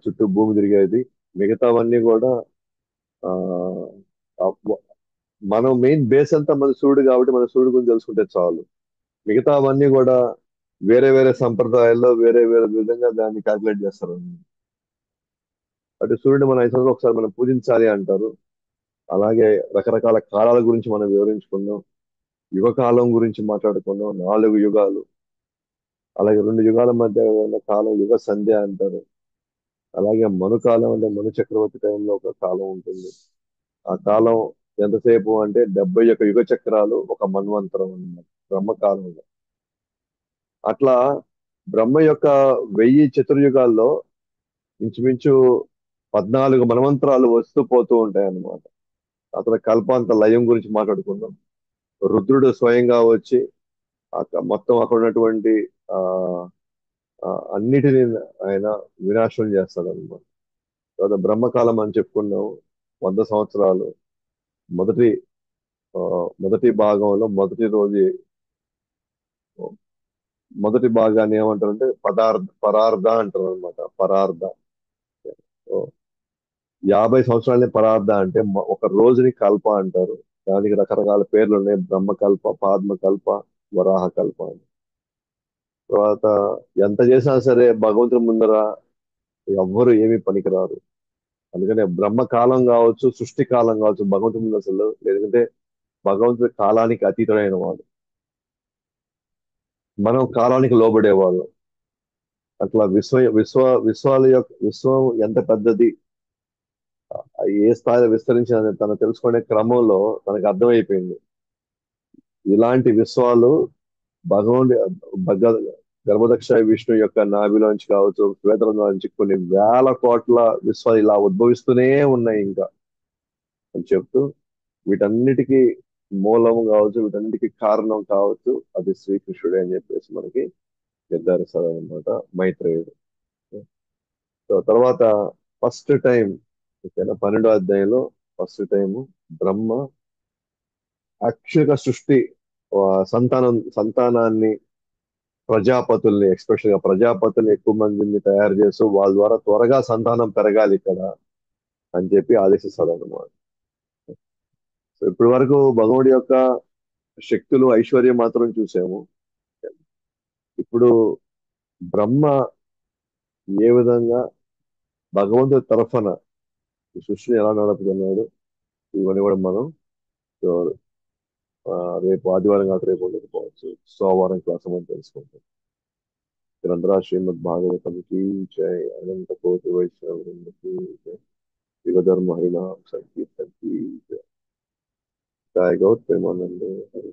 చుట్టూ భూమి తిరిగేది. మిగతావన్నీ కూడా ఆ, ఆ, మనం మెయిన్ బేస్ అంతా మన సూర్యుడు కాబట్టి మన సూర్యుడు గురించి తెలుసుకుంటే చాలు. మిగతావన్నీ కూడా వేరే వేరే సంప్రదాయాల్లో వేరే వేరే విధంగా దాన్ని క్యాల్కులేట్ చేస్తారు. అటు సూర్యుడు మన 5 సంవత్సరాలు ఒకసారి మనం పూజించాలి అంటారు. అలాగే రకరకాల కాలాల గురించి మనం వివరించుకున్నాం. యుగ కాలం గురించి మాట్లాడుకున్నాం. 4 యుగాలు. అలాగే 2 యుగాల మధ్య ఉన్న కాలం యుగ సంధ్య అంటారు. అలాగే మనుకాలం అంటే మను చక్రవర్తి టైంలో ఒక కాలం ఉంటుంది. ఆ కాలం ఎంతసేపు అంటే 71 యుగ చక్రాలు ఒక మన్వంతరం అన్నమాట బ్రహ్మకాలంలో. అట్లా బ్రహ్మ యొక్క 1000 చతుర్యుగాల్లో ఇంచుమించు 14 మన్వంతరాలు వస్తూ పోతూ ఉంటాయి అన్నమాట. అతను కల్పాంత లయం గురించి మాట్లాడుకుందాం. రుద్రుడు స్వయంగా వచ్చి మొత్తం అక్కడ ఉన్నటువంటి ఆ ఆ, అన్నిటినీ ఆయన వినాశనం చేస్తాడు అనమాట. తర్వాత బ్రహ్మకాలం అని చెప్పుకున్నాం. 100 సంవత్సరాలు. మొదటి ఆ, మొదటి భాగంలో మొదటి భాగాన్ని ఏమంటారంటే పరార్ధ అంటారు అనమాట. పరార్ధ. ఓ, 50 సంవత్సరాలని పరార్ధ అంటే ఒక రోజుని కల్ప అంటారు. దానికి రకరకాల పేర్లు ఉన్నాయి. బ్రహ్మకల్ప, పాద్మకల్ప, వరాహ కల్ప అని. తర్వాత ఎంత చేసినా సరే భగవంతుడి ముందర ఎవ్వరు ఏమీ పనికిరారు. అందుకనే బ్రహ్మకాలం కావచ్చు, సృష్టి కాలం కావచ్చు, భగవంతుడి ముందు అసలు లేదంటే భగవంతుడి కాలానికి అతీతుడైన వాడు. మనం కాలానికి లోబడేవాళ్ళం. అట్లా విశ్వం ఎంత పెద్దది, ఏ స్థాయిలో విస్తరించిందని తను తెలుసుకునే క్రమంలో తనకు అర్థమైపోయింది. ఇలాంటి విశ్వాలు భగవంతుడి భగ గర్భదక్ష విష్ణు యొక్క నాభిలోంచి కావచ్చు, శ్వేతరంధ్రం నుంచి కొన్ని వేల కోట్ల విశ్వాలు ఇలా ఉద్భవిస్తూనే ఉన్నాయి ఇంకా అని చెప్తూ, వీటన్నిటికీ మూలం కావచ్చు, వీటన్నిటికీ కారణం కావచ్చు, అది శ్రీకృష్ణుడే అని చెప్పేసి మనకి నిర్ధారిస్తారనమాట మైత్రేయుడు. సో తర్వాత ఫస్ట్ టైం, ఓకేనా, 12వ అధ్యాయంలో ఫస్ట్ టైం బ్రహ్మ అక్షర సృష్టి సంతానాన్ని, ప్రజాపతుల్ని, ఎక్స్పెషల్ గా ప్రజాపతుల్ని ఎక్కువ మందిని తయారు చేస్తూ వాళ్ళ ద్వారా త్వరగా సంతానం పెరగాలి ఇక్కడ అని చెప్పి ఆదేశిస్తాడు అనమాట. సో ఇప్పటి వరకు భగవుడి యొక్క శక్తులు, ఐశ్వర్యం మాత్రం చూసాము. ఇప్పుడు బ్రహ్మ ఏ విధంగా భగవంతుడి తరఫున ఈ సృష్టిని ఎలా నడుపుతున్నాడు, ఇవన్నీ కూడా మనం సో, ఆ, రేపు ఆదివారం కాక రేపు ఉండకపోవచ్చు, సోమవారం క్లాస్ మనం తెలుసుకుంటాం. గ్రంథరా శ్రీమద్ భాగవతంకి జై. అనంత కోటి వైష్ణవులకి జై. యుగధర్మ హరినామ సంకీర్తనకి జై. జై గౌతమ్ ప్రేమానంద హరి.